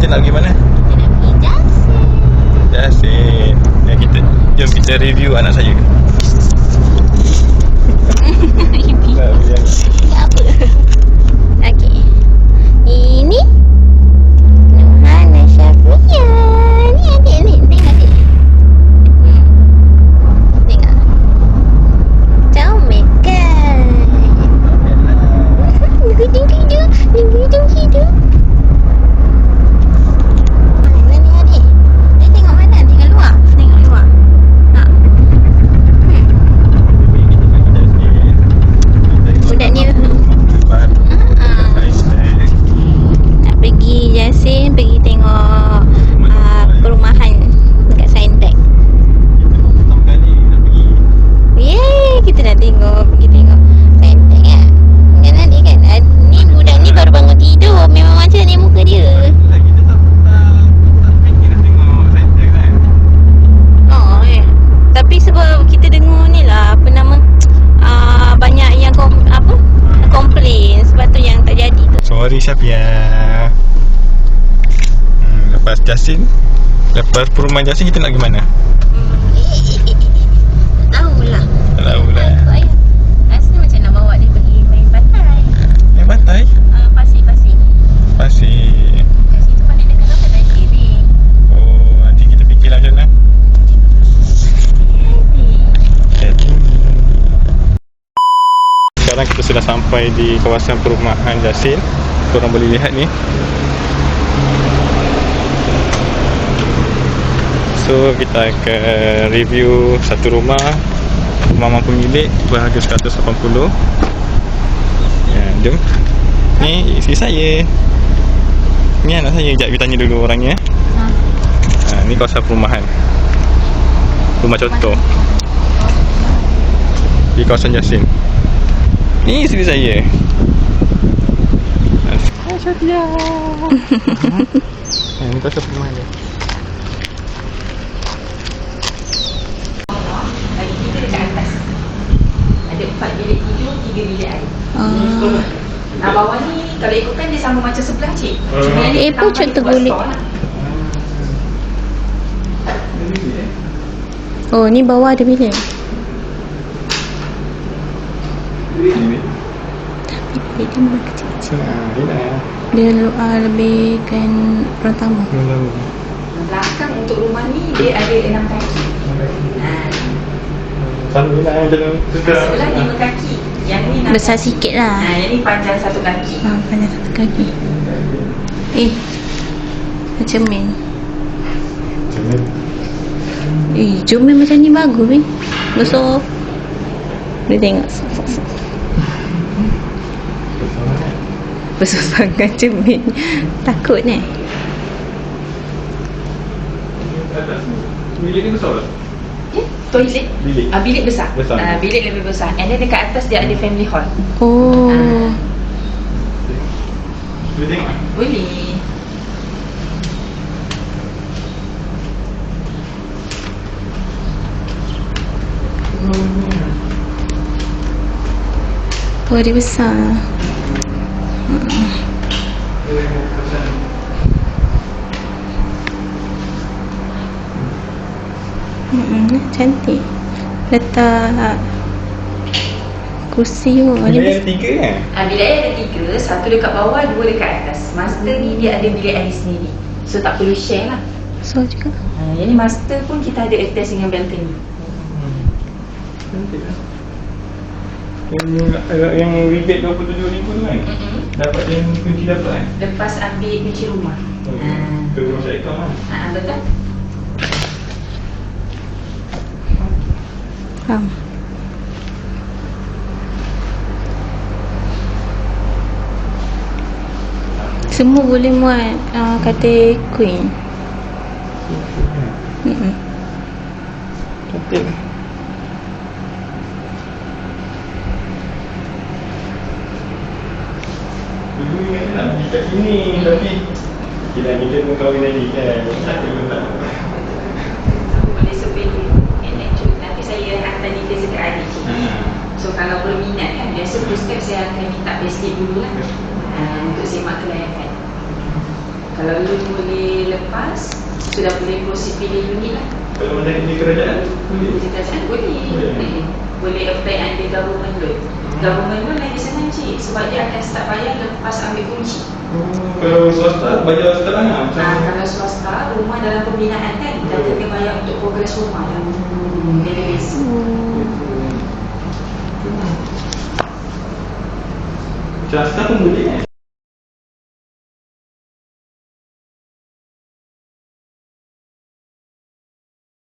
kita nak pergi mana? Kita nak pergi Jasin. Jasin. Ya, jom kita review anak saya. Apa? Okey. Ini Nuhana Syafia. Ni adik ni. Tengok adik. Tengok. Comel kan? Hidung-hidung. Hidung-hidung. Mana ni adik? Dia tengok mana? Tengok luar. Tengok luar. Ha. Budak ni nak pergi Jasin, pergi tengok perumahan dekat Saintek. Yeay, kita nak pergi tengok Saintek kan. Kan adik kan? Ni budak ni baru bangun tidur. Memang macam ni muka dia. Oh, tapi sebab kita dengar ni lah, apa nama, banyak yang komplain, sebab tu yang tak jadi tu. Sorry Syafia. Lepas Jasin, lepas perumahan Jasin kita nak pergi mana? Tak tahulah. Tak tahulah. Ikut ayah. Rasanya macam nak bawa dia pergi main pantai. Main pantai? Pasir-pasir. Pasir. Kat situ pandai dekat pantai kiri. Oh, nanti kita fikirlah macam mana. Sekarang kita sudah sampai di kawasan perumahan Jasin. Korang boleh lihat ni. So kita akan review satu rumah pemilik berharga 180. Ya, jom. Ni isteri saya. Ni anak saya. Sekejap kita tanya dulu orangnya. Ni kawasan perumahan. Rumah contoh di kawasan Jasin. Ni isteri saya. Syafia. Ni kawasan perumahan dia. Kita dekat atas. Ada 4 bilik tidur, 3 bilik air. Bawah ni kalau ikutkan dia sama macam sebelah cik. Cuma yang ni Pun contoh golek. Oh, ni bawah ada bilik. Bilik dia memang kecil-kecil. Dia lebih kan ruang tamu. Belakang untuk rumah ni dia ada 6 kaki. Selalu lah jalan Sebelah 5 kaki. Yang ni Besar sikit lah. yang ni panjang 1 kaki. Panjang 1 kaki. Macam main. Cermin macam ni bagus ni. Besar. Dia tengok. Besar sangat cermin. Takut ni. Bilik ni besar tak? Toilet. Bilik. Bilik besar. Besar. Bilik lebih besar. And then dekat atas dia ada family hall. Oh. Boleh tengok? Boleh. Oh, dia besar. Cantik. Letak kursi pun. Bilik ada 3 kan? Bilik air ada 3. 1 dekat bawah, 2 dekat atas. Master ni dia ada bilik air sendiri. So tak perlu share lah. So juga. Yang ni master pun kita ada attach dengan balcony. Cantik lah. Yang rebate 27,000 tu kan? Dapat yang kunci dapat kan? Lepas ambil kunci rumah. Ke rumah saya kau lah. Betul? Faham. Semua boleh muat katil queen. Cantik lah. Dulu ingat nak pergi kat sini tapi kita pun kahwin lagi kan. Cantik pun tak. Boleh sepeda. Nanti saya hantar details dekat adik. So kalau berminat kan, biasa first step saya akan minta payslip dulu lah. Untuk semak kelayakan. Kalau loan boleh lepas, sudah boleh proses pilih unit lah. Kalau macam di kerajaan Kerajaan boleh. Boleh apply under government loan. Government loan lagi senang cik, sebab dia akan start bayar lepas ambil kunci. Kalau swasta bayar sekarang lah macam Kalau swasta, rumah dalam pembinaan kan, kita kena bayar untuk progres rumah lah. Dia beza. swasta pun boleh kan?